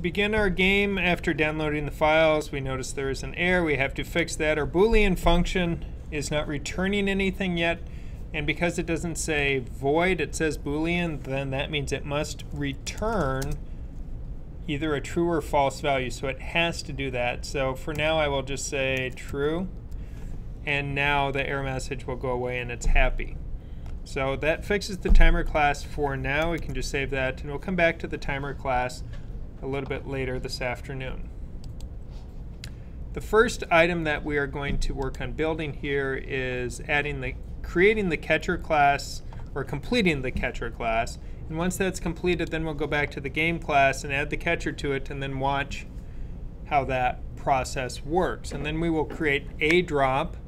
to begin our game, after downloading the files, we notice there is an error. We have to fix that. Our Boolean function is not returning anything yet, and because it doesn't say void, it says Boolean, then that means it must return either a true or false value. So it has to do that. So for now, I will just say true, and now the error message will go away and it's happy. So that fixes the timer class for now. We can just save that, and we'll come back to the timer class a little bit later this afternoon. The first item that we are going to work on building here is creating the catcher class, or completing the catcher class. And once that's completed, then we'll go back to the game class and add the catcher to it, and then watch how that process works. And then we will create a drop,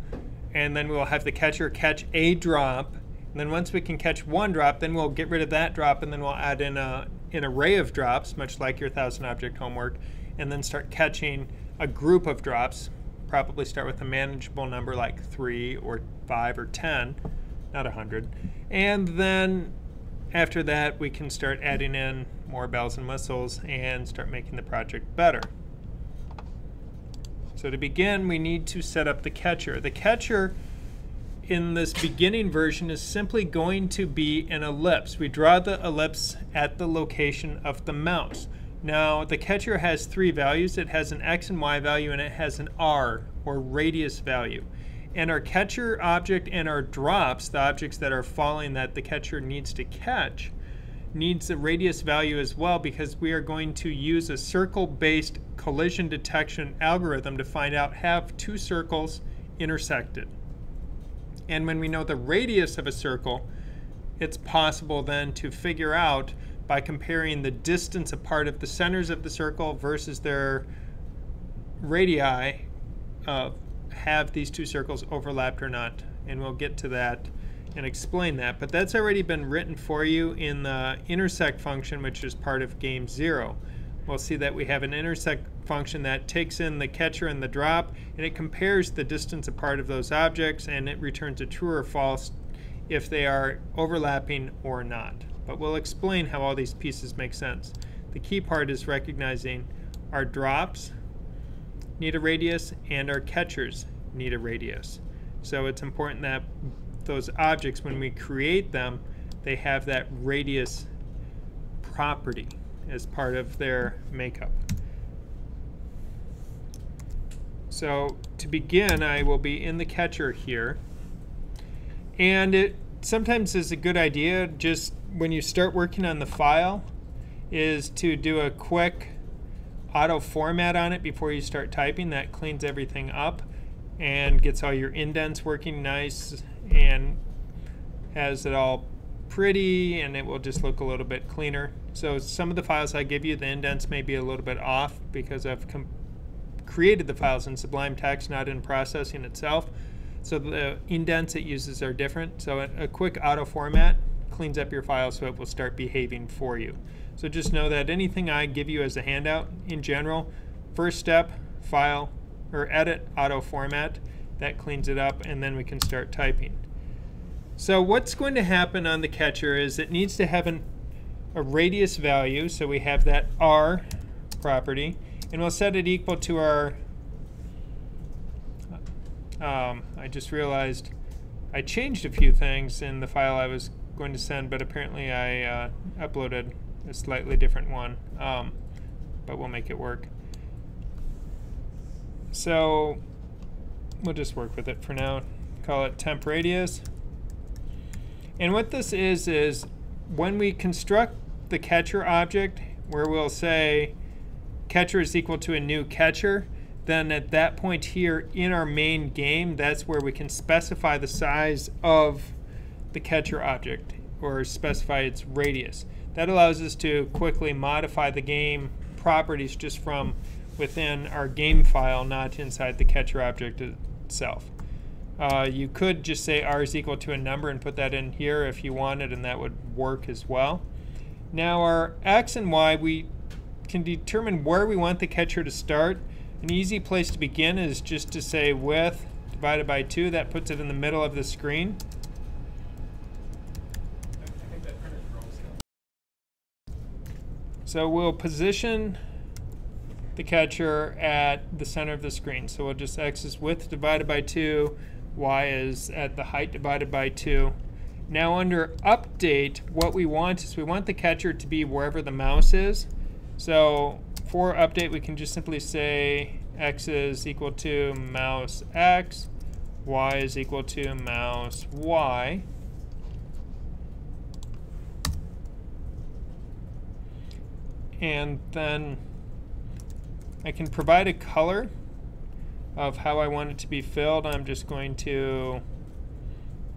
and then we'll have the catcher catch a drop. And then once we can catch one drop, then we'll get rid of that drop, and then we'll add in an array of drops, much like your 1,000 object homework, and then start catching a group of drops. Probably start with a manageable number like 3 or 5 or 10, not 100. And then after that, we can start adding in more bells and whistles and start making the project better. So to begin, we need to set up the catcher. The catcher in this beginning version is simply going to be an ellipse. We draw the ellipse at the location of the mouse. Now the catcher has 3 values. It has an X and Y value, and it has an R, or radius value. And our catcher object and our drops, the objects that are falling that the catcher needs to catch, needs a radius value as well, because we are going to use a circle-based collision detection algorithm to find out, have 2 circles intersected? And when we know the radius of a circle, it's possible then to figure out, by comparing the distance apart of the centers of the circle versus their radii, have these 2 circles overlapped or not. And we'll get to that and explain that. But that's already been written for you in the intersect function, which is part of game 0. We'll see that we have an intersect function that takes in the catcher and the drop, and it compares the distance apart of those objects, and it returns a true or false if they are overlapping or not. But we'll explain how all these pieces make sense. The key part is recognizing our drops need a radius and our catchers need a radius. So it's important that those objects, when we create them, they have that radius property as part of their makeup. So to begin, I will be in the catcher here. And it sometimes is a good idea, just when you start working on the file, is to do a quick auto format on it before you start typing. That cleans everything up and gets all your indents working nice and has it all pretty, and it will just look a little bit cleaner. So some of the files I give you, the indents may be a little bit off because I've created the files in Sublime Text, not in processing itself. So the indents it uses are different. So a quick auto format cleans up your file so it will start behaving for you. So just know that anything I give you as a handout, in general, first step, file, or edit, auto format. That cleans it up, and then we can start typing. So what's going to happen on the catcher is it needs to have a radius value. So we have that R property, and we'll set it equal to our, I just realized I changed a few things in the file I was going to send, but apparently I uploaded a slightly different one, but we'll make it work. So we'll just work with it for now. Call it temp radius. And what this is when we construct the catcher object, where we'll say catcher is equal to a new catcher, then at that point here in our main game, that's where we can specify the size of the catcher object, or specify its radius. That allows us to quickly modify the game properties just from within our game file, not inside the catcher object itself. You could just say R is equal to a number and put that in here if you wanted, and that would work as well. Now our X and Y, we can determine where we want the catcher to start. An easy place to begin is just to say width divided by 2. That puts it in the middle of the screen. So we'll position the catcher at the center of the screen. So we'll just x is width divided by 2, y is at the height divided by 2. Now under update, what we want is we want the catcher to be wherever the mouse is. So for update, we can just simply say x is equal to mouse x, y is equal to mouse y. And then I can provide a color of how I want it to be filled. I'm just going to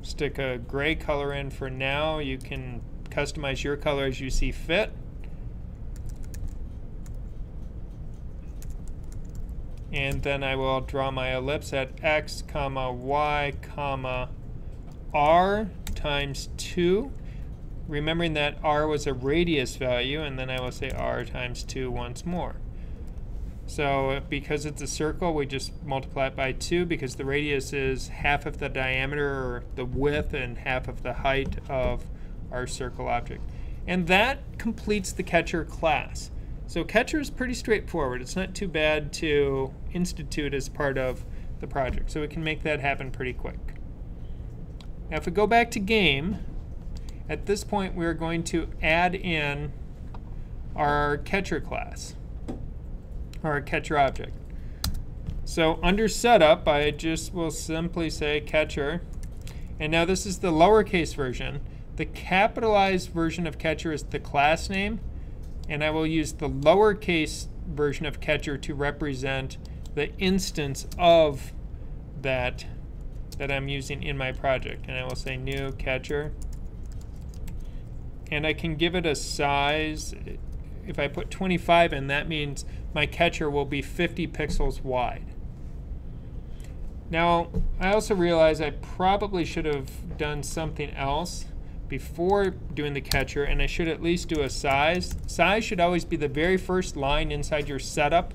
stick a gray color in for now. You can customize your color as you see fit. And then I will draw my ellipse at x, comma, y, comma, r times 2. Remembering that r was a radius value, and then I will say r times 2 once more. So because it's a circle, we just multiply it by 2 because the radius is half of the diameter or the width and half of the height of our circle object. And that completes the catcher class. So catcher is pretty straightforward. It's not too bad to institute as part of the project. So we can make that happen pretty quick. Now if we go back to game, at this point we're going to add in our catcher class, or catcher object. So under setup, I just will simply say catcher. And now this is the lowercase version. The capitalized version of catcher is the class name. And I will use the lowercase version of catcher to represent the instance of that I'm using in my project. And I will say new catcher. And I can give it a size. If I put 25 in, that means my catcher will be 50 pixels wide. Now, I also realize I probably should have done something else before doing the catcher, and I should at least do a size. Size should always be the very first line inside your setup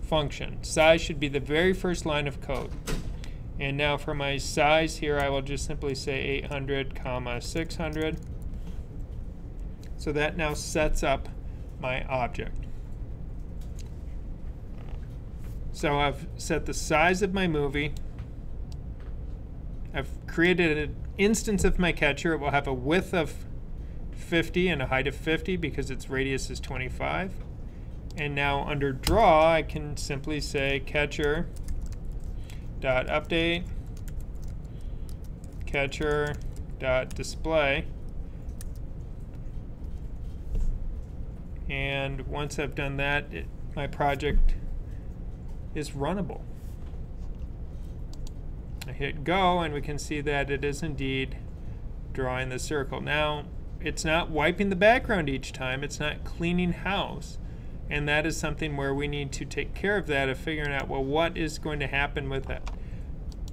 function. Size should be the very first line of code. And now for my size here, I will just simply say 800, comma 600. So that now sets up my object. So I've set the size of my movie. I've created an instance of my catcher. It will have a width of 50 and a height of 50 because its radius is 25. And now under draw, I can simply say catcher dot update catcher dot display. And once I've done that, my project is runnable. I hit go, and we can see that it is indeed drawing the circle. Now, it's not wiping the background each time. It's not cleaning house. And that is something where we need to take care of that, of figuring out, well, what is going to happen with that?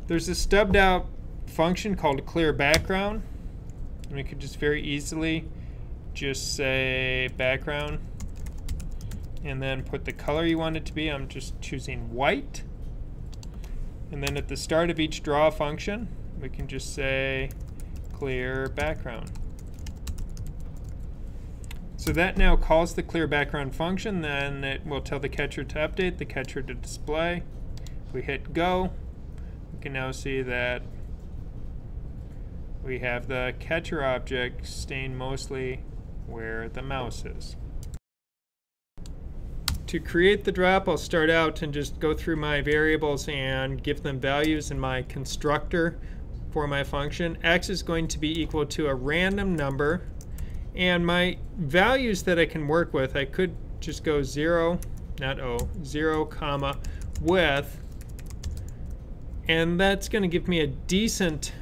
There's a stubbed out function called clear background. And we could just very easily just say background and then put the color you want it to be. I'm just choosing white. And then at the start of each draw function, we can just say clear background. So that now calls the clear background function. Then it will tell the catcher to update, the catcher to display. If we hit go, we can now see that we have the catcher object staying mostly where the mouse is. To create the drop, I'll start out and just go through my variables and give them values in my constructor for my function. X is going to be equal to a random number, and my values that I can work with, I could just go 0, not O, 0, comma, width, and that's going to give me a decent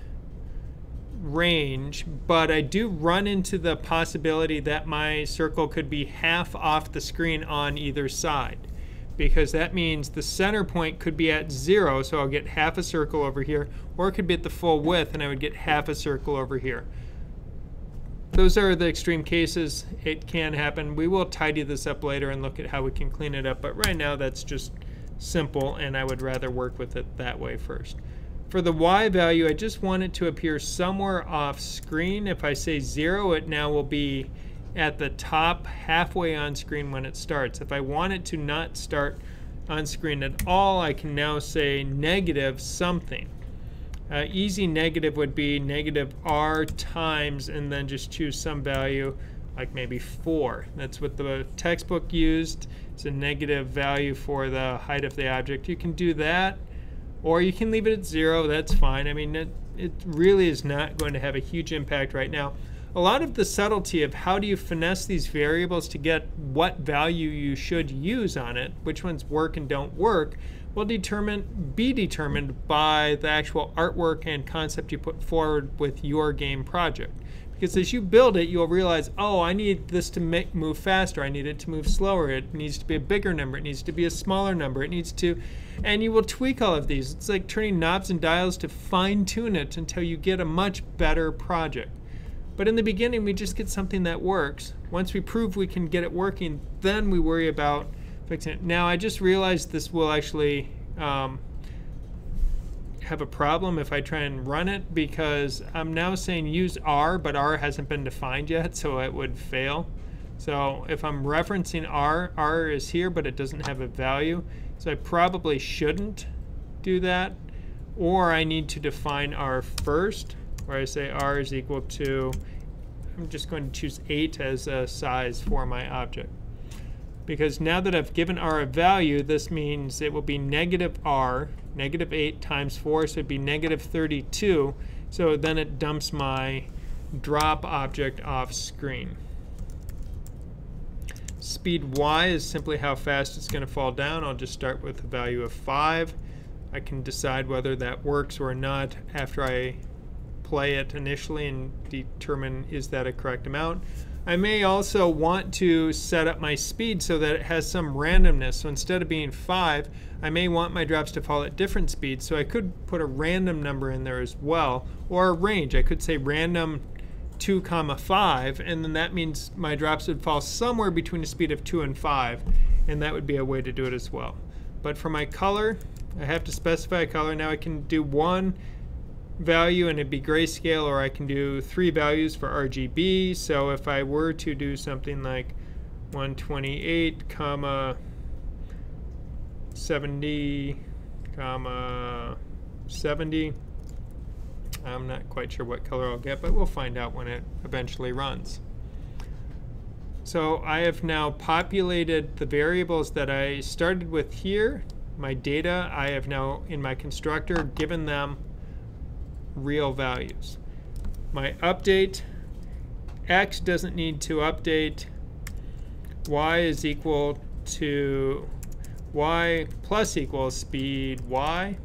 range, but I do run into the possibility that my circle could be half off the screen on either side, because that means the center point could be at 0, so I'll get half a circle over here, or it could be at the full width and I would get half a circle over here. Those are the extreme cases. It can happen. We will tidy this up later and look at how we can clean it up, but right now that's just simple, and I would rather work with it that way first. For the Y value, I just want it to appear somewhere off screen. If I say 0, it now will be at the top halfway on screen when it starts. If I want it to not start on screen at all, I can now say negative something. Easy negative would be negative r times, and then just choose some value like maybe 4. That's what the textbook used. It's a negative value for the height of the object. You can do that, or you can leave it at 0. That's fine. I mean, it really is not going to have a huge impact right now. A lot of the subtlety of how do you finesse these variables to get what value you should use on it, which ones work and don't work, will be determined by the actual artwork and concept you put forward with your game project. Because as you build it, you'll realize, oh, I need this to move faster. I need it to move slower. It needs to be a bigger number. It needs to be a smaller number. It needs to, and you will tweak all of these. It's like turning knobs and dials to fine tune it until you get a much better project. But in the beginning, we just get something that works. Once we prove we can get it working, then we worry about fixing it. Now, I just realized this will actually have a problem if I try and run it, because I'm now saying use R, but R hasn't been defined yet, so it would fail. So if I'm referencing R, R is here, but it doesn't have a value. So I probably shouldn't do that. Or I need to define R first, where I say R is equal to, I'm just going to choose 8 as a size for my object. Because now that I've given R a value, this means it will be negative R, negative 8 times 4, so it'd be negative 32. So then it dumps my drop object off screen. Speed Y is simply how fast it's going to fall down. I'll just start with a value of 5. I can decide whether that works or not after I play it initially and determine is that a correct amount. I may also want to set up my speed so that it has some randomness. So instead of being 5, I may want my drops to fall at different speeds. So I could put a random number in there as well, or a range. I could say random 2, 5, and then that means my drops would fall somewhere between a speed of 2 and 5, and that would be a way to do it as well. But for my color, I have to specify a color. Now I can do 1 value and it'd be grayscale, or I can do 3 values for RGB. So if I were to do something like 128, 70, 70, I'm not quite sure what color I'll get, but we'll find out when it eventually runs. So I have now populated the variables that I started with here. My data, I have now in my constructor given them real values. My update, X doesn't need to update. Y is equal to Y plus equals speed Y.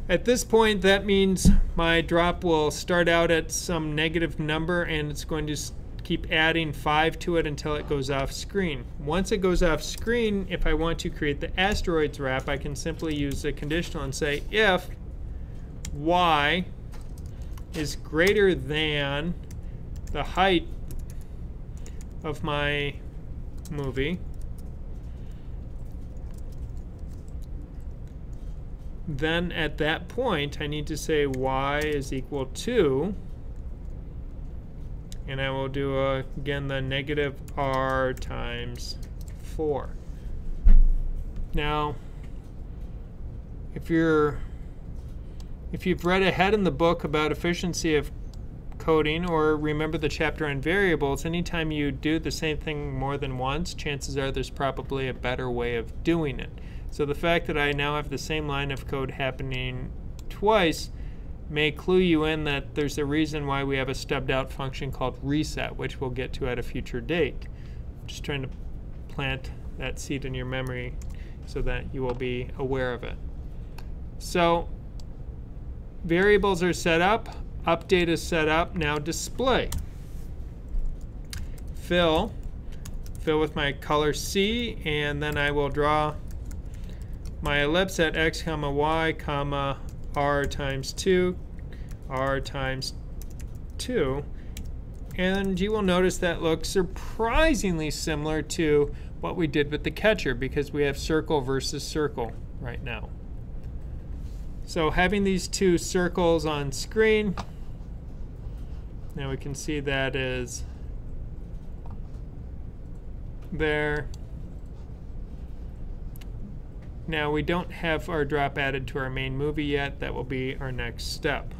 At this point, that means my drop will start out at some negative number, and it's going to keep adding 5 to it until it goes off screen. Once it goes off screen, if I want to create the asteroids wrap, I can simply use a conditional and say if Y is greater than the height of my movie, then at that point I need to say Y is equal to, and I will do again the negative R times 4. Now, if you've read ahead in the book about efficiency of coding, or remember the chapter on variables, anytime you do the same thing more than once, chances are there's probably a better way of doing it. So the fact that I now have the same line of code happening twice may clue you in that there's a reason why we have a stubbed out function called reset, which we'll get to at a future date. I'm just trying to plant that seed in your memory so that you will be aware of it. So variables are set up, update is set up, now display. Fill with my color C, and then I will draw my ellipse at x, y, r times 2, r times 2. And you will notice that looks surprisingly similar to what we did with the catcher, because we have circle versus circle right now. So having these two circles on screen, Now we can see that is there. Now we don't have our drop added to our main movie yet. That will be our next step.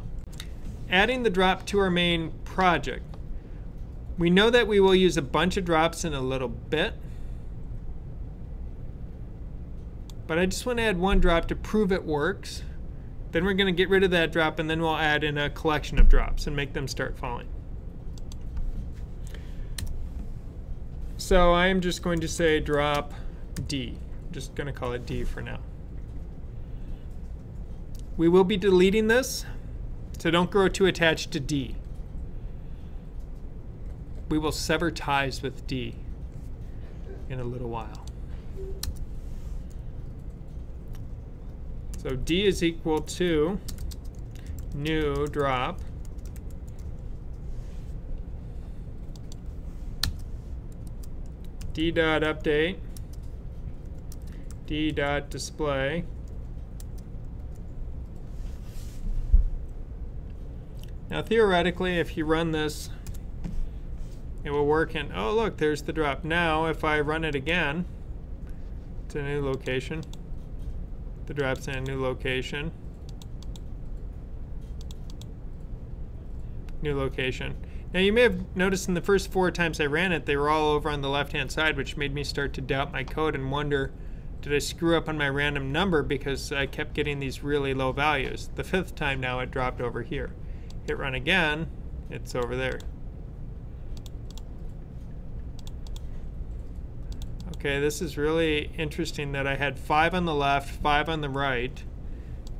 Adding the drop to our main project. We know that we will use a bunch of drops in a little bit, but I just want to add one drop to prove it works. Then we're going to get rid of that drop, and then we'll add in a collection of drops and make them start falling. So I am just going to say drop D. I'm just going to call it D for now. We will be deleting this, so don't grow too attached to D. We will sever ties with D in a little while. So D is equal to new drop D dot update D dot display Now theoretically, if you run this, it will work in, oh look, there's the drop. Now if I run it again, it's a new location. The drop's in a new location. New location. Now you may have noticed in the first 4 times I ran it, they were all over on the left-hand side, which made me start to doubt my code and wonder, did I screw up on my random number because I kept getting these really low values. The 5th time now it dropped over here. Hit run again, it's over there. Okay, this is really interesting that I had 5 on the left, 5 on the right,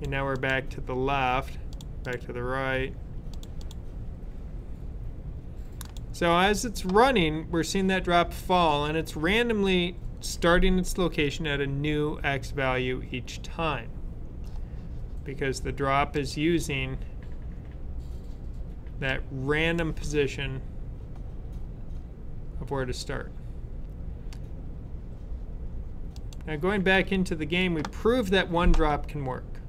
and now we're back to the left, back to the right. So as it's running, we're seeing that drop fall, and it's randomly starting its location at a new X value each time, because the drop is using that random position of where to start. Now going back into the game, we proved that one drop can work.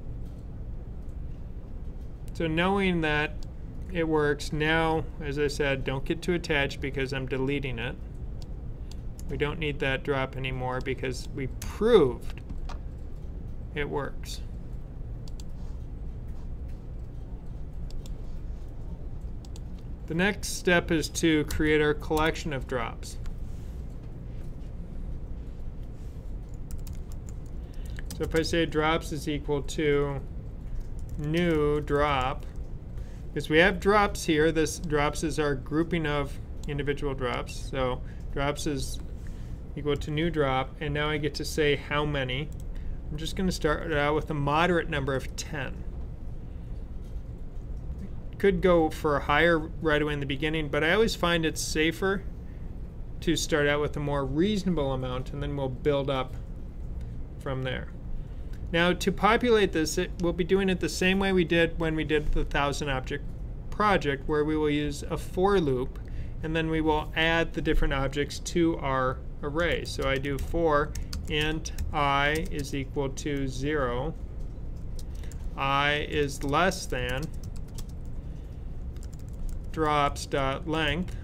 So knowing that it works, now, as I said, don't get too attached because I'm deleting it. We don't need that drop anymore because we proved it works. The next step is to create our collection of drops. So if I say drops is equal to new drop, because we have drops here, this drops is our grouping of individual drops. So drops is equal to new drop, and now I get to say how many. I'm just going to start out with a moderate number of 10. Could go for higher right away in the beginning, but I always find it's safer to start out with a more reasonable amount, and then we'll build up from there. Now to populate this, we'll be doing it the same way we did when we did the 1000 object project, where we will use a for loop, and then we will add the different objects to our array. So I do for int I is equal to 0, I is less than drops.length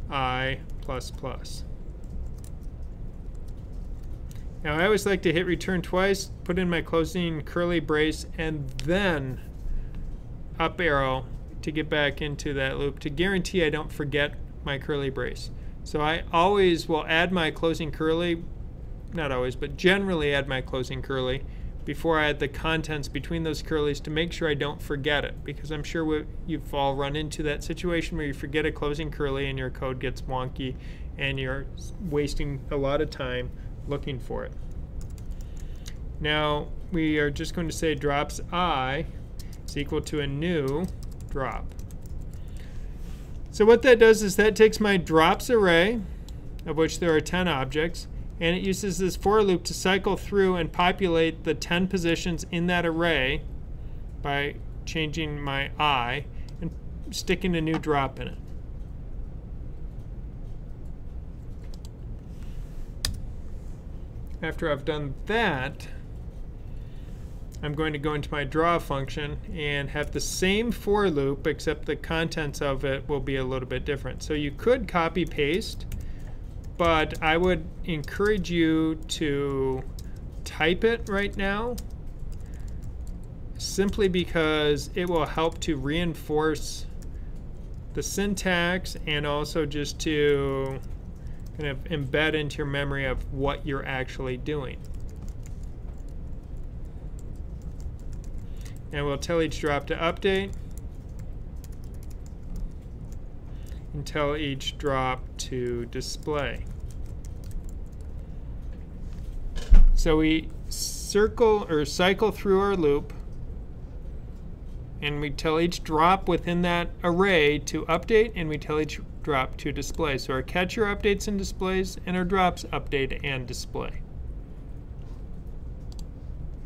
I plus plus. Now I always like to hit return twice, put in my closing curly brace, and then up arrow to get back into that loop to guarantee I don't forget my curly brace. So I always will add my closing curly, not always, but generally add my closing curly before I add the contents between those curlies to make sure I don't forget it, because I'm sure you've all run into that situation where you forget a closing curly and your code gets wonky and you're wasting a lot of time looking for it. Now we are just going to say drops I is equal to a new drop. So what that does is that takes my drops array, of which there are 10 objects, and it uses this for loop to cycle through and populate the 10 positions in that array by changing my I and sticking a new drop in it. After I've done that, I'm going to go into my draw function and have the same for loop, except the contents of it will be a little bit different. So you could copy paste, but I would encourage you to type it right now, simply because it will help to reinforce the syntax and also just to kind of embed into your memory of what you're actually doing. And we'll tell each drop to update, and tell each drop to display. So we circle or cycle through our loop, and we tell each drop within that array to update, and we tell each drop to display. So our catcher updates and displays, and our drops update and display.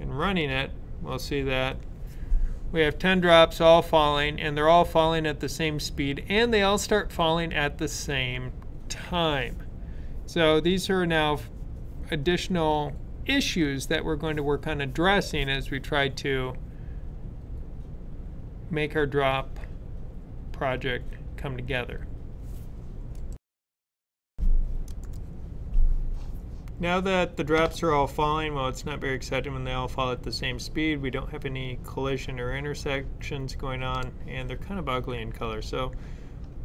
And running it, we'll see that we have 10 drops all falling, and they're all falling at the same speed, and they all start falling at the same time. So these are now additional issues that we're going to work on addressing as we try to make our drop project come together. Now that the drops are all falling, well, it's not very exciting when they all fall at the same speed. We don't have any collision or intersections going on, and they're kind of ugly in color. So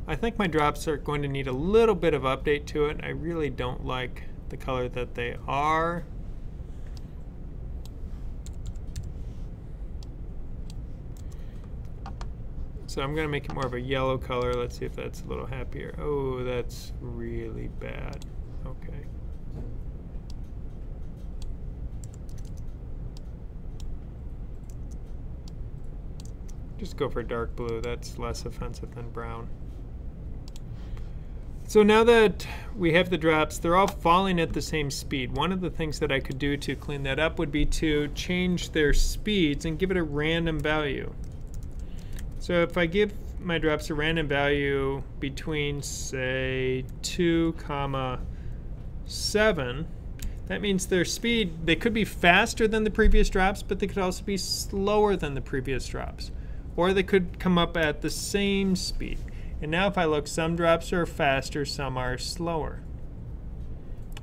I think my drops are going to need a little bit of update to it. I really don't like the color that they are. So I'm going to make it more of a yellow color. Let's see if that's a little happier. Oh, that's really bad. Okay. Just go for dark blue. That's less offensive than brown. So now that we have the drops, they're all falling at the same speed. One of the things that I could do to clean that up would be to change their speeds and give it a random value. So if I give my drops a random value between, say, 2, 7, that means their speed, they could be faster than the previous drops, but they could also be slower than the previous drops. Or they could come up at the same speed. And now if I look, some drops are faster, some are slower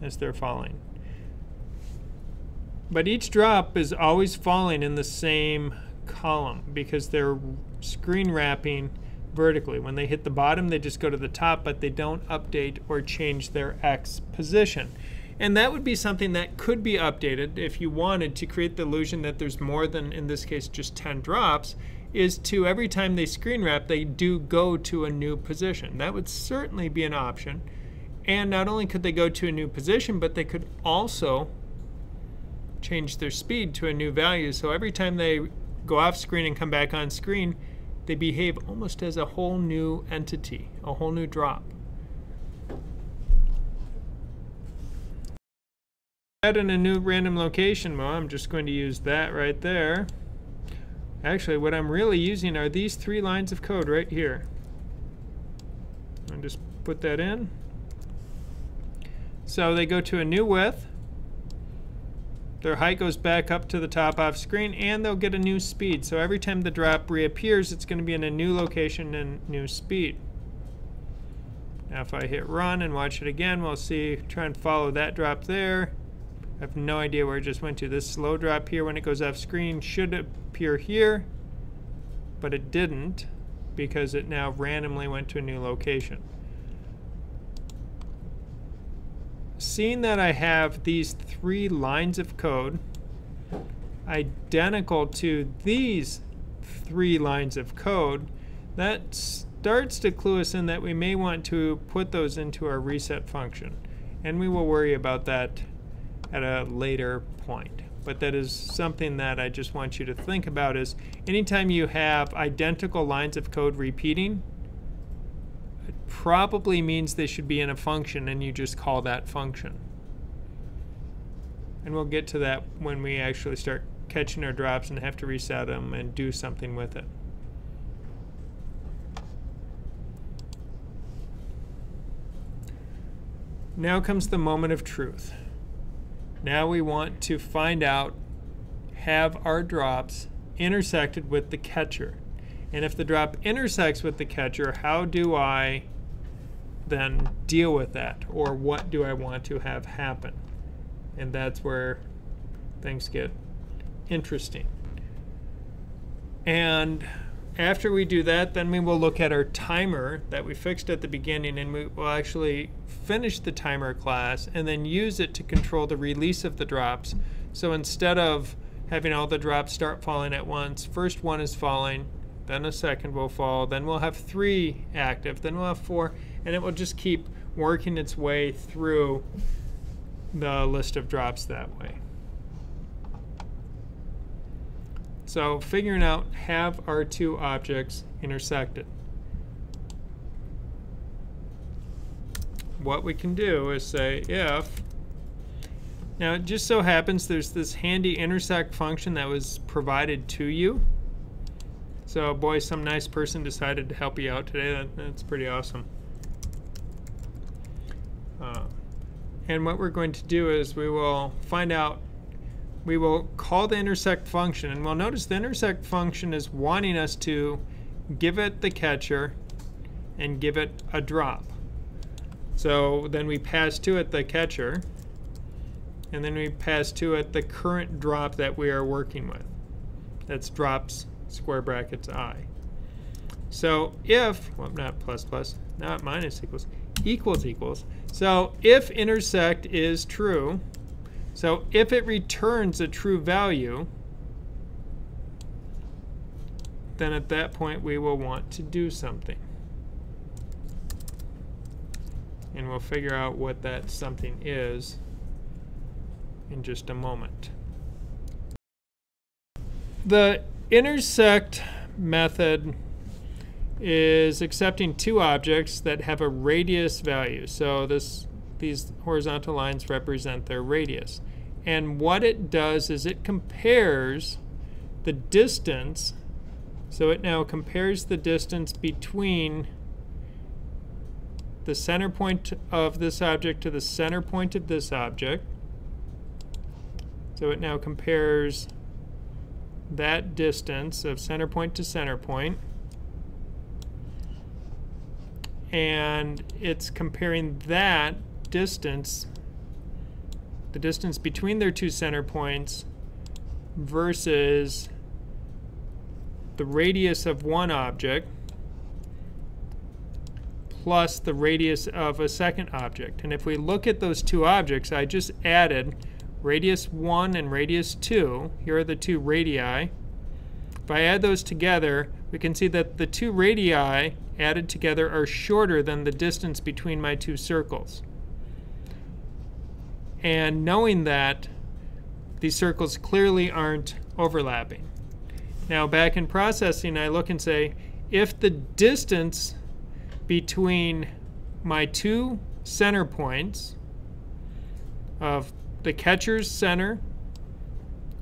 as they're falling. But each drop is always falling in the same column because they're screen wrapping vertically. When they hit the bottom, they just go to the top, but they don't update or change their X position. And that would be something that could be updated if you wanted to create the illusion that there's more than, in this case, just 10 drops, is to every time they screen wrap, they do go to a new position. That would certainly be an option. And not only could they go to a new position, but they could also change their speed to a new value. So every time they go off screen and come back on screen, they behave almost as a whole new entity, a whole new drop. Add in a new random location. Well, I'm just going to use that right there. Actually, what I'm really using are these 3 lines of code right here. I'll just put that in. So they go to a new width. Their height goes back up to the top off screen, and they'll get a new speed. So every time the drop reappears, it's going to be in a new location and new speed. Now if I hit run and watch it again, we'll see, try and follow that drop there. I have no idea where it just went to. This slow drop here when it goes off screen should appear here, but it didn't because it now randomly went to a new location. Seeing that I have these 3 lines of code identical to these 3 lines of code, that starts to clue us in that we may want to put those into our reset function. And we will worry about that at a later point. But that is something that I just want you to think about is anytime you have identical lines of code repeating, it probably means they should be in a function and you just call that function. And we'll get to that when we actually start catching our drops and have to reset them and do something with it. Now comes the moment of truth. Now we want to find out, have our drops intersected with the catcher. And if the drop intersects with the catcher, how do I then deal with that? Or what do I want to have happen? And that's where things get interesting. And after we do that, then we will look at our timer that we fixed at the beginning, and we will actually finish the timer class and then use it to control the release of the drops. So instead of having all the drops start falling at once, first one is falling, then a second will fall, then we'll have 3 active, then we'll have 4, and it will just keep working its way through the list of drops that way. So figuring out, have our 2 objects intersected. What we can do is say if, now it just so happens there's this handy intersect function that was provided to you. So boy, some nice person decided to help you out today. That's pretty awesome. And what we're going to do is we will find out, we will call the intersect function, and we'll notice the intersect function is wanting us to give it the catcher and give it a drop. So then we pass to it the catcher, and then we pass to it the current drop that we are working with. That's drops square brackets I. So if, well, not plus plus, not minus equals, equals equals. So if intersect is true, so if it returns a true value, then at that point we will want to do something. And we'll figure out what that something is in just a moment. The intersect method is accepting 2 objects that have a radius value. So these horizontal lines represent their radius. And what it does is it compares the distance. So it now compares the distance between the center point of this object to the center point of this object. So it now compares that distance of center point to center point. And it's comparing that distance, the distance between their 2 center points, versus the radius of one object plus the radius of a second object. And if we look at those 2 objects, I just added radius 1 and radius 2. Here are the 2 radii. If I add those together, we can see that the 2 radii added together are shorter than the distance between my 2 circles. And knowing that, these circles clearly aren't overlapping. Now back in processing, I look and say, if the distance between my 2 center points of the catcher's center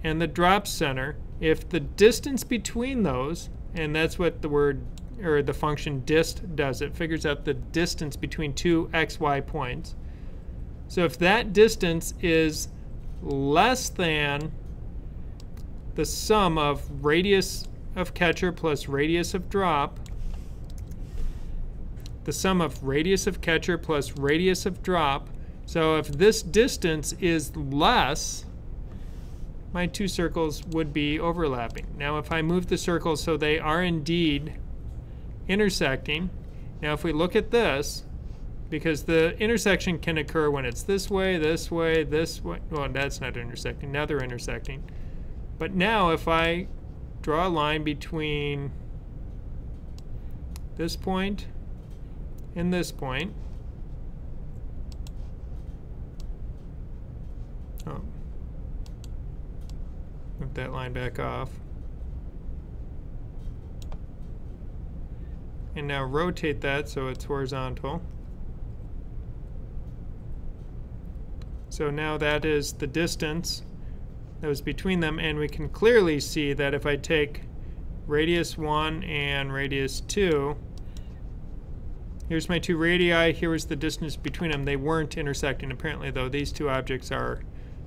and the drop center, if the distance between those, and that's what the word or the function dist does, it figures out the distance between 2 xy points. So if that distance is less than the sum of radius of catcher plus radius of drop, the sum of radius of catcher plus radius of drop, so if this distance is less, my 2 circles would be overlapping. Now if I move the circles so they are indeed intersecting, now if we look at this, because the intersection can occur when it's this way, this way, this way. Well, that's not intersecting. Now they're intersecting. But now if I draw a line between this point and this point, move that line back off. And now rotate that so it's horizontal. So now that is the distance that was between them, and we can clearly see that if I take radius 1 and radius 2, here's my 2 radii, here was the distance between them. They weren't intersecting apparently, though. These 2 objects are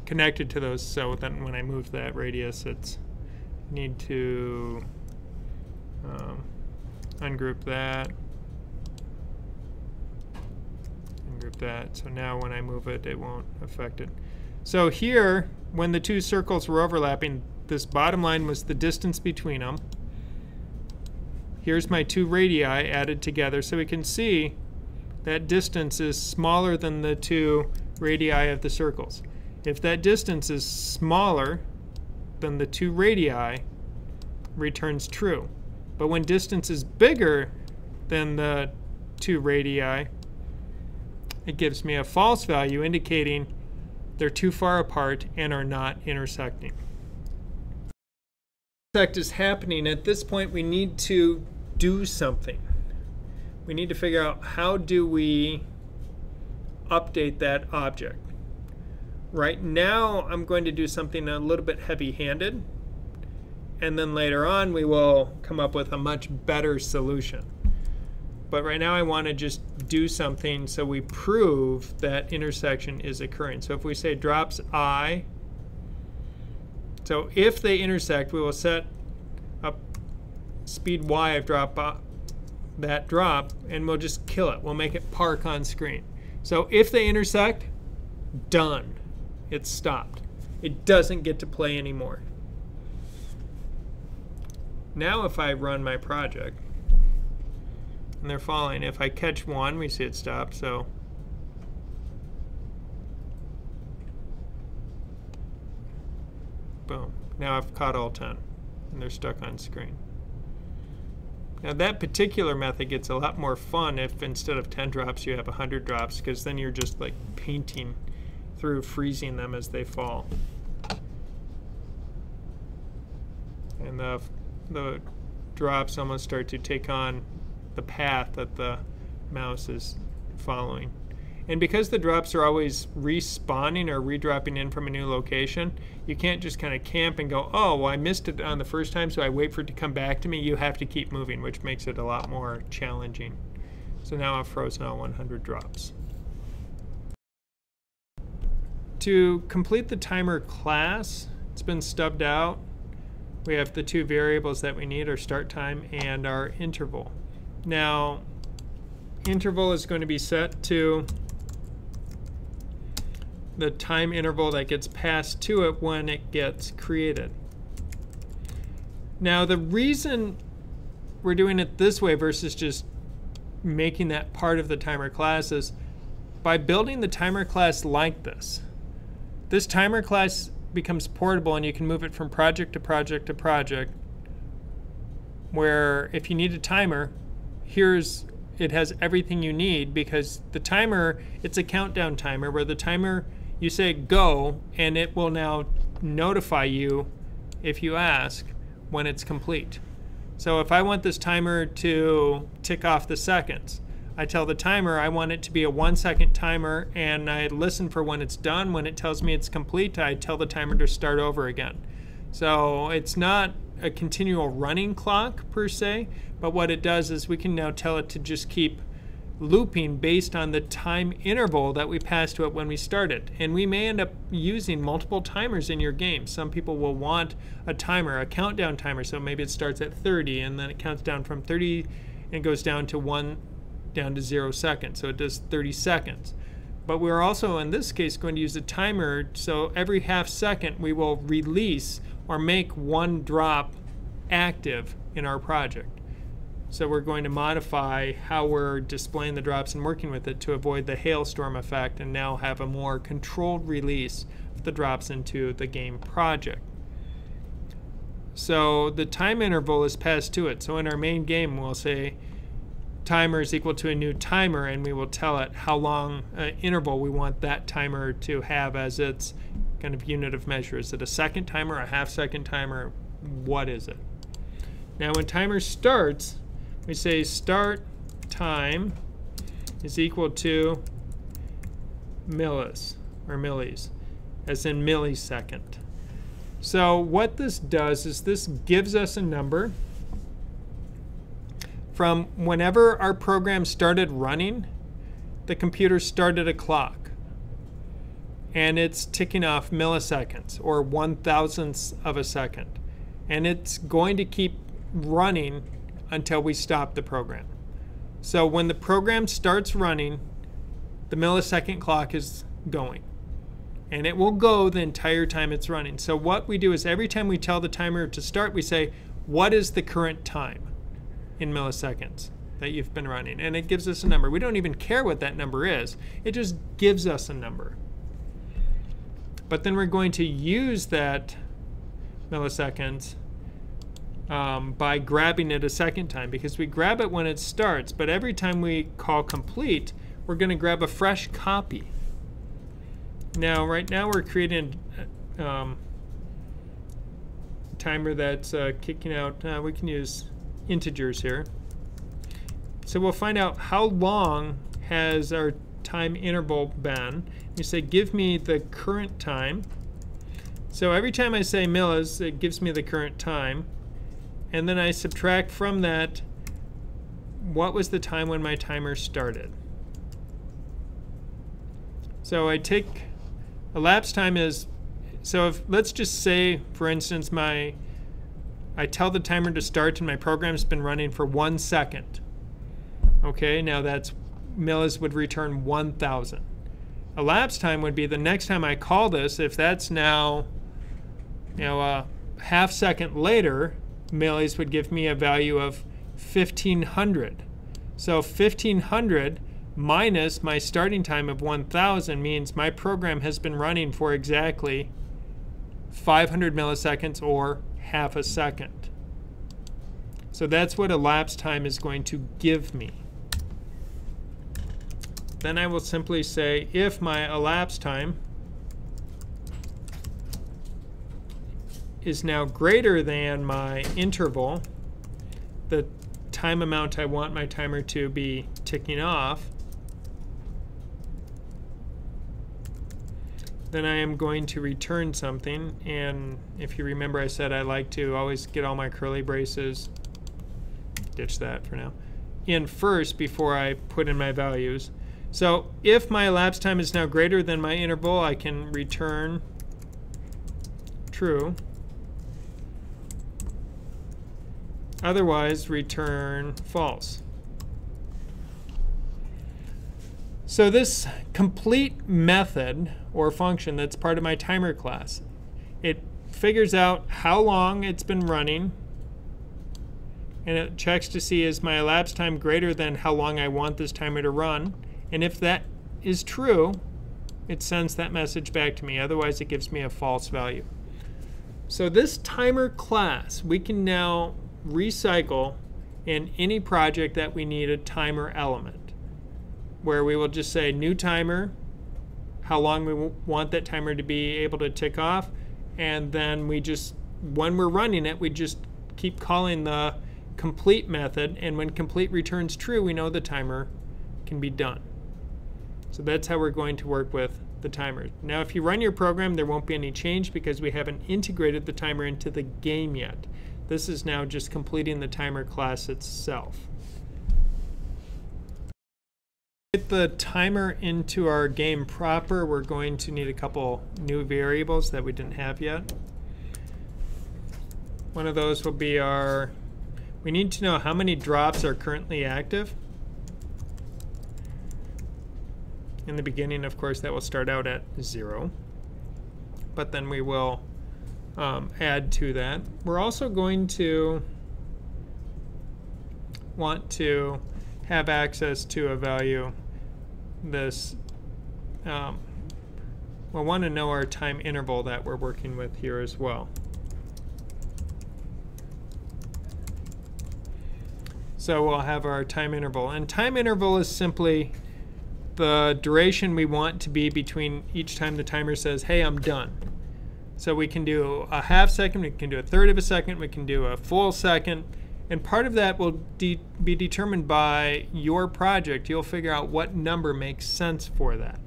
connected to those, so then when I move that radius, it's need to ungroup that, ungroup that. So now when I move it, it won't affect it. So here, when the two circles were overlapping, this bottom line was the distance between them. Here's my two radii added together, so we can see that distance is smaller than the two radii of the circles. If that distance is smaller than the two radii, returns true. But when distance is bigger than the two radii, it gives me a false value indicating they're too far apart and are not intersecting. Intersect is happening. At this point, we need to do something. We need to figure out how do we update that object. Right now, I'm going to do something a little bit heavy-handed, and then later on we will come up with a much better solution. But right now I want to just do something so we prove that intersection is occurring. So if we say drops I, so if they intersect, we will set up speed y of that drop, and we'll just kill it. We'll make it park on screen. So if they intersect, done. It's stopped. It doesn't get to play anymore. Now if I run my project, and they're falling, if I catch one, we see it stop. So boom. Now I've caught all 10, and they're stuck on screen. Now that particular method gets a lot more fun if instead of 10 drops you have 100 drops, because then you're just like painting through, freezing them as they fall. And the drops almost start to take on the path that the mouse is following. And because the drops are always respawning or redropping in from a new location, you can't just kind of camp and go, oh, well, I missed it on the first time, so I wait for it to come back to me. You have to keep moving, which makes it a lot more challenging. So now I've frozen all 100 drops. To complete the timer class, it's been stubbed out. We have the two variables that we need, our start time and our interval. Now, interval is going to be set to the time interval that gets passed to it when it gets created. Now, the reason we're doing it this way versus just making that part of the timer class is by building the timer class like this. This timer class becomes portable, and you can move it from project to project to project, where if you need a timer, it has everything you need, because the timer, it's a countdown timer where the timer, you say go, and it will now notify you if you ask when it's complete. So if I want this timer to tick off the seconds, I tell the timer I want it to be a 1 second timer, and I listen for when it's done. When it tells me it's complete, I tell the timer to start over again. So it's not a continual running clock per se, but what it does is we can now tell it to just keep looping based on the time interval that we pass to it when we start it. And we may end up using multiple timers in your game. Some people will want a timer, a countdown timer, so maybe it starts at 30 and then it counts down from 30 and goes down to 0 seconds, so it does 30 seconds. But we're also in this case going to use a timer, so every half second we will release or make one drop active in our project. So we're going to modify how we're displaying the drops and working with it to avoid the hailstorm effect, and now have a more controlled release of the drops into the game project. So the time interval is passed to it. So in our main game we'll say timer is equal to a new timer, and we will tell it how long interval we want that timer to have as its kind of unit of measure. Is it a second timer, a half second timer? What is it? Now when timer starts, we say start time is equal to millis, or millis, as in millisecond. So what this does is this gives us a number from whenever our program started running, the computer started a clock. and it's ticking off milliseconds or 1/1000th of a second. And it's going to keep running until we stop the program. So when the program starts running, the millisecond clock is going. And it will go the entire time it's running. So what we do is every time we tell the timer to start, we say, what is the current time in milliseconds that you've been running? And it gives us a number. We don't even care what that number is. It just gives us a number. But then we're going to use that milliseconds by grabbing it a second time, because we grab it when it starts, but every time we call complete, we're going to grab a fresh copy. Now, right now we're creating a timer that's kicking out, we can use integers here. So we'll find out how long has our time interval been. You say, give me the current time. So every time I say millis, it gives me the current time. And then I subtract from that, what was the time when my timer started? So I take elapsed time is, so if, let's just say, for instance, I tell the timer to start and my program's been running for 1 second. Okay, now that's millis would return 1,000. Elapsed time would be the next time I call this. If that's now, a half second later, millis would give me a value of 1,500. So 1,500 minus my starting time of 1,000 means my program has been running for exactly 500 milliseconds or half a second. So that's what elapsed time is going to give me. Then I will simply say if my elapsed time is now greater than my interval, the time amount I want my timer to be ticking off, then I am going to return something. And if you remember, I said I like to always get all my curly braces, ditch that for now, in first before I put in my values. So if my elapsed time is now greater than my interval, I can return true. Otherwise, return false. So this complete method or function that's part of my timer class, it figures out how long it's been running, and it checks to see is my elapsed time greater than how long I want this timer to run. And if that is true, it sends that message back to me. Otherwise, it gives me a false value. So this timer class, we can now recycle in any project that we need a timer element, where we will just say new timer, how long we want that timer to be able to tick off, and then we just, when we're running it, we just keep calling the complete method, and when complete returns true, we know the timer can be done. So that's how we're going to work with the timer. Now if you run your program, there won't be any change because we haven't integrated the timer into the game yet. This is now just completing the timer class itself. To get the timer into our game proper, we're going to need a couple new variables that we didn't have yet. One of those will be we need to know how many drops are currently active. In the beginning, of course, that will start out at 0. But then we will add to that. We're also going to want to have access to a value. We'll want to know our time interval that we're working with here as well. So we'll have our time interval. And time interval is simply the duration we want to be between each time the timer says, hey, I'm done. So we can do a half second, we can do a third of a second, we can do a full second. And part of that will be determined by your project. You'll figure out what number makes sense for that.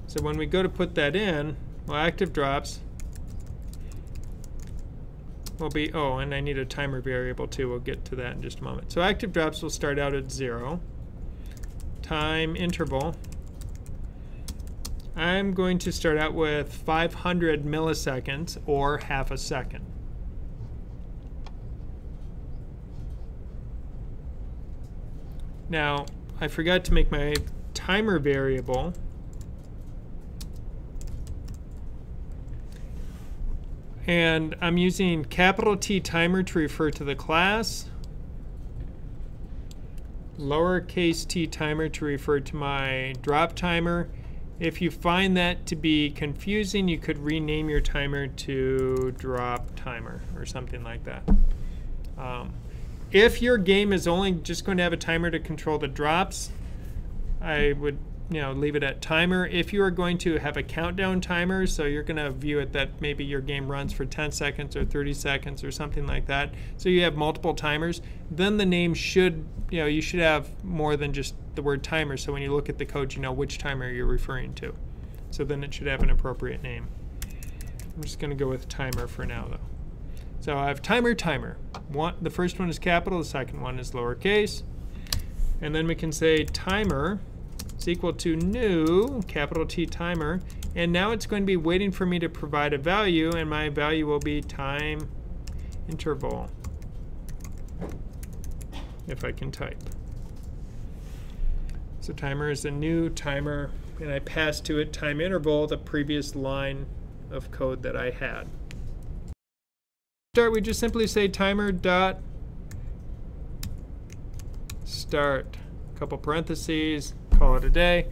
So when we go to put that in, well, active drops will be, oh, and I need a timer variable too. We'll get to that in just a moment. So active drops will start out at 0. Time interval I'm going to start out with 500 milliseconds or half a second. Now, I forgot to make my timer variable. And I'm using capital T timer to refer to the class, lowercase t timer to refer to my drop timer. If you find that to be confusing, you could rename your timer to drop timer or something like that. If your game is only just going to have a timer to control the drops, I would leave it at timer. If you are going to have a countdown timer, so you're going to view it that maybe your game runs for 10 seconds or 30 seconds or something like that, so you have multiple timers, then the name should, you should have more than just the word timer, so when you look at the code, you know which timer you're referring to. So then it should have an appropriate name. I'm just going to go with timer for now, though. So I have timer. The first one is capital, the second one is lowercase. And then we can say timer is equal to new, capital T timer. And now it's going to be waiting for me to provide a value, and my value will be time interval, if I can type. So timer is a new timer, and I pass to it time interval, the previous line of code that I had. Start, we just simply say timer dot start, couple parentheses, call it a day.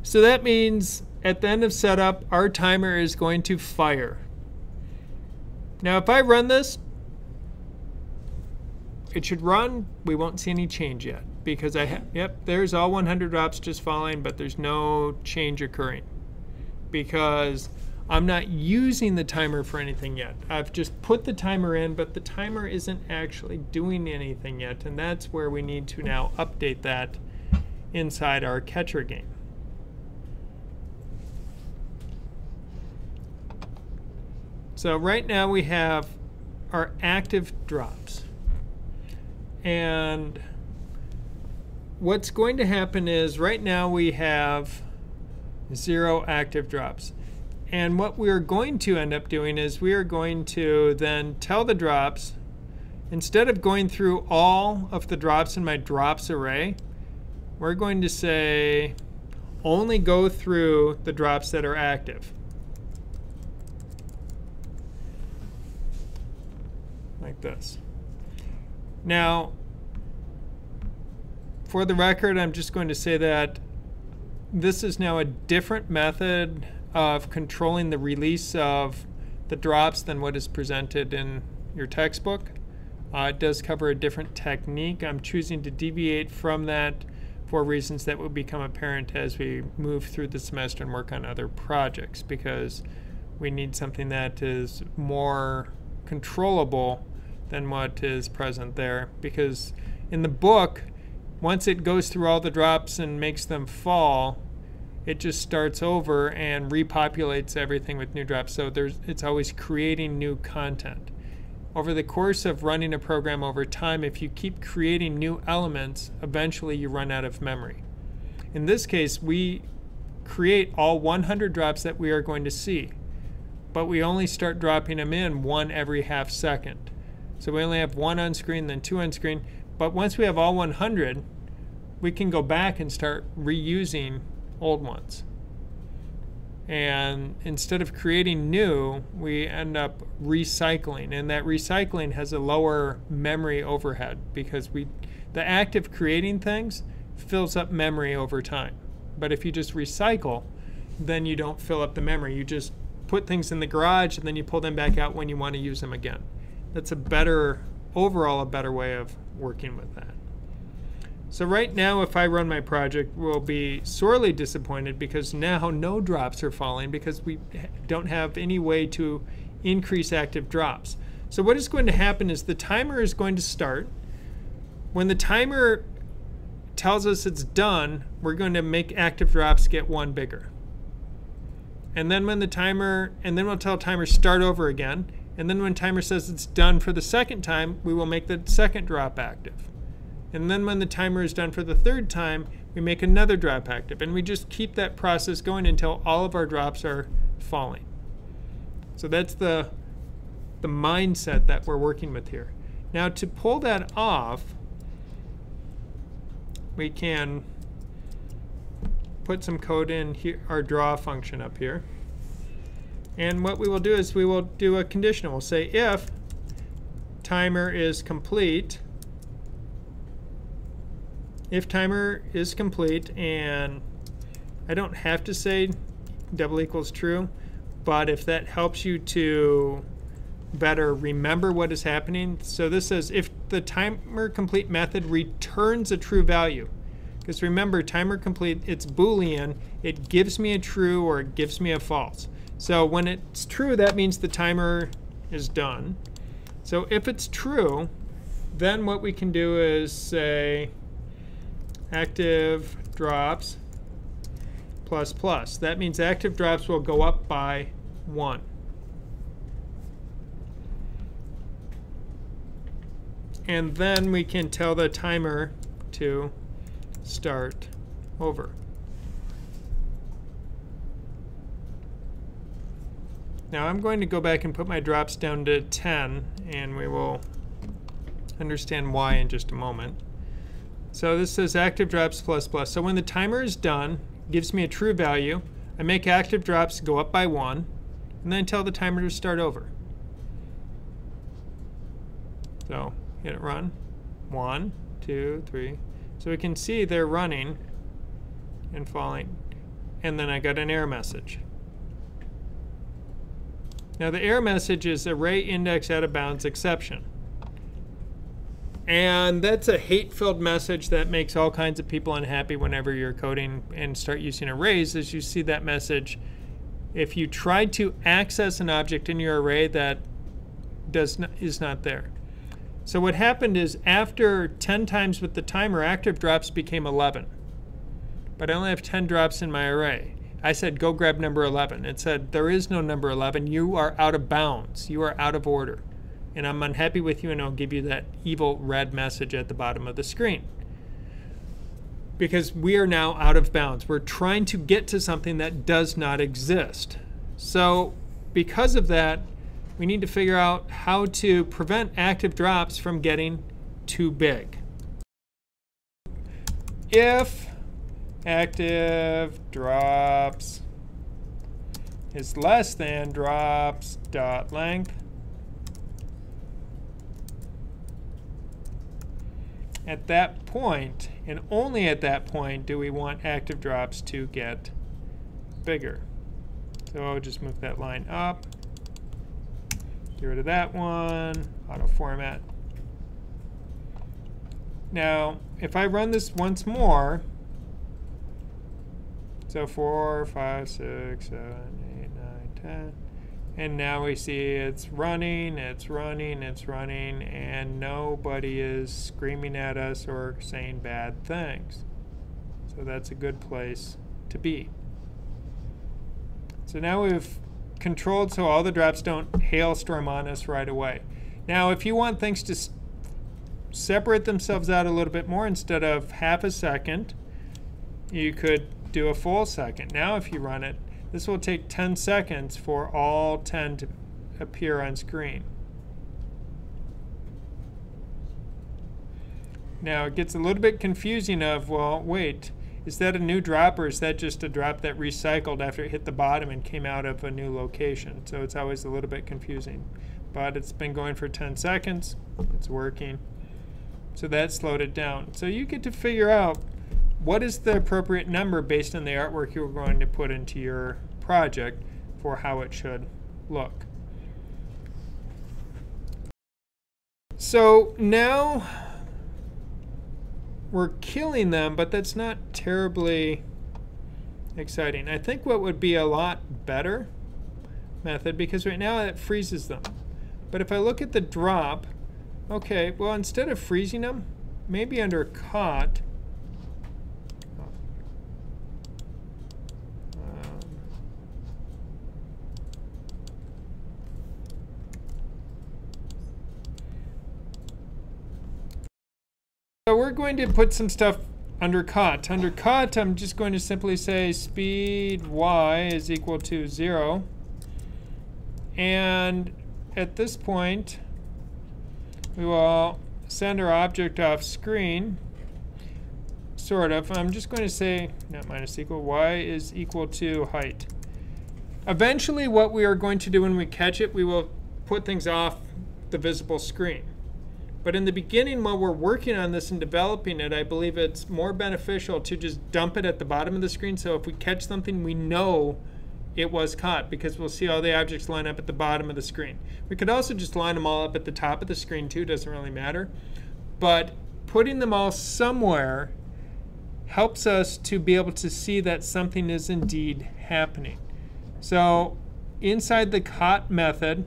So that means at the end of setup, our timer is going to fire. Now if I run this, it should run. We won't see any change yet because there's all 100 drops just falling, but there's no change occurring because I'm not using the timer for anything yet. I've just put the timer in, but the timer isn't actually doing anything yet, and that's where we need to now update that inside our catcher game. So right now we have our active drops. And what's going to happen is right now we have 0 active drops. And what we're going to end up doing is we are going to then tell the drops, instead of going through all of the drops in my drops array, we're going to say only go through the drops that are active. Like this. Now, for the record, I'm just going to say that this is now a different method of controlling the release of the drops than what is presented in your textbook. It does cover a different technique. I'm choosing to deviate from that for reasons that will become apparent as we move through the semester and work on other projects, because we need something that is more controllable than what is present there. Because in the book, once it goes through all the drops and makes them fall, it just starts over and repopulates everything with new drops. So it's always creating new content. Over the course of running a program over time, if you keep creating new elements, eventually you run out of memory. In this case, we create all 100 drops that we are going to see, but we only start dropping them in one every half second. So we only have 1 on screen, then 2 on screen. But once we have all 100, we can go back and start reusing old ones. And instead of creating new, we end up recycling. And that recycling has a lower memory overhead because the act of creating things fills up memory over time. But if you just recycle, then you don't fill up the memory. You just put things in the garage and then you pull them back out when you want to use them again. That's overall a better way of working with that. So right now, if I run my project, we'll be sorely disappointed because now no drops are falling because we don't have any way to increase active drops. So what is going to happen is the timer is going to start. When the timer tells us it's done, we're going to make active drops get 1 bigger. And then when the timer, and then we'll tell timer start over again. And then when timer says it's done for the second time, we will make the second drop active. And then when the timer is done for the third time, we make another drop active. And we just keep that process going until all of our drops are falling. So that's the mindset that we're working with here. Now to pull that off, we can put some code in here, our draw function up here. And what we will do is we will do a conditional. We'll say if timer is complete, if timer is complete, and I don't have to say double equals true, but if that helps you to better remember what is happening. So this says if the timer complete method returns a true value. Because remember, timer complete, it's Boolean. It gives me a true or it gives me a false. So when it's true, that means the timer is done. So if it's true, then what we can do is say active drops plus plus. That means active drops will go up by 1. And then we can tell the timer to start over. Now I'm going to go back and put my drops down to 10, and we will understand why in just a moment. So this says active drops plus plus. So when the timer is done, it gives me a true value. I make active drops go up by 1, and then tell the timer to start over. So hit it run. 1, 2, 3. So we can see they're running and falling. And then I got an error message. Now the error message is array index out of bounds exception. And that's a hate-filled message that makes all kinds of people unhappy whenever you're coding and start using arrays. As you see that message, if you try to access an object in your array that is not there. So what happened is after 10 times with the timer, active drops became 11. But I only have 10 drops in my array. I said, go grab number 11. It said, there is no number 11. You are out of bounds. You are out of order. And I'm unhappy with you, and I'll give you that evil red message at the bottom of the screen. Because we are now out of bounds. We're trying to get to something that does not exist. So because of that, we need to figure out how to prevent active drops from getting too big. If active drops is less than drops dot length, at that point, and only at that point, do we want active drops to get bigger. So I'll just move that line up. Get rid of that one, auto format. Now, if I run this once more, so 4, 5, 6, 7, 8, 9, 10, and now we see it's running, it's running, it's running, and nobody is screaming at us or saying bad things. So that's a good place to be. So now we've controlled so all the drops don't hailstorm on us right away. Now if you want things to separate themselves out a little bit more, instead of half a second, you could do a full second. Now if you run it, this will take 10 seconds for all 10 to appear on screen. Now it gets a little bit confusing of, well, wait, is that a new drop, or is that just a drop that recycled after it hit the bottom and came out of a new location? So it's always a little bit confusing. But it's been going for 10 seconds. It's working. So that slowed it down. So you get to figure out what is the appropriate number based on the artwork you're going to put into your project for how it should look. So now we're killing them, but that's not terribly exciting. I think what would be a lot better method, because right now it freezes them. But if I look at the drop, okay, well, instead of freezing them, maybe under caught, So we're going to put some stuff under caught. Under caught, I'm just going to simply say speed y is equal to 0. And at this point, we will send our object off screen, sort of. I'm just going to say, not minus equal, y is equal to height. Eventually, what we are going to do when we catch it, we will put things off the visible screen. But in the beginning, while we're working on this and developing it, I believe it's more beneficial to just dump it at the bottom of the screen. So if we catch something, we know it was caught, because we'll see all the objects line up at the bottom of the screen. We could also just line them all up at the top of the screen too, doesn't really matter. But putting them all somewhere helps us to be able to see that something is indeed happening. So inside the caught method,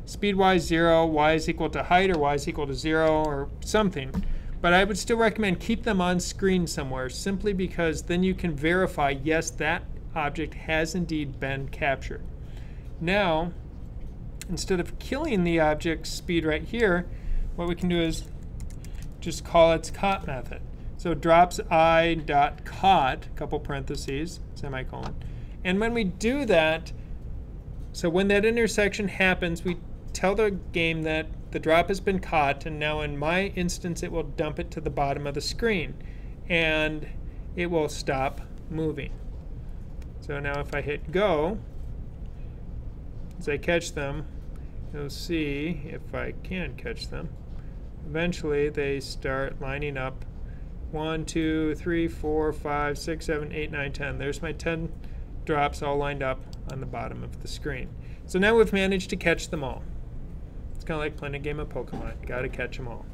speed y is 0, y is equal to height, or y is equal to 0, or something. But I would still recommend keep them on screen somewhere, simply because then you can verify, yes, that object has indeed been captured. Now, instead of killing the object speed right here, what we can do is just call its caught method. So drops I.caught, couple parentheses, semicolon. And when we do that, so when that intersection happens, we tell the game that the drop has been caught, and now in my instance, it will dump it to the bottom of the screen, and it will stop moving. So now if I hit go, as I catch them, you'll see, if I can catch them, eventually they start lining up. 1, 2, 3, 4, 5, 6, 7, 8, 9, 10. There's my 10 drops all lined up on the bottom of the screen. So now we've managed to catch them all. It's kind of like playing a game of Pokemon. You got to catch them all.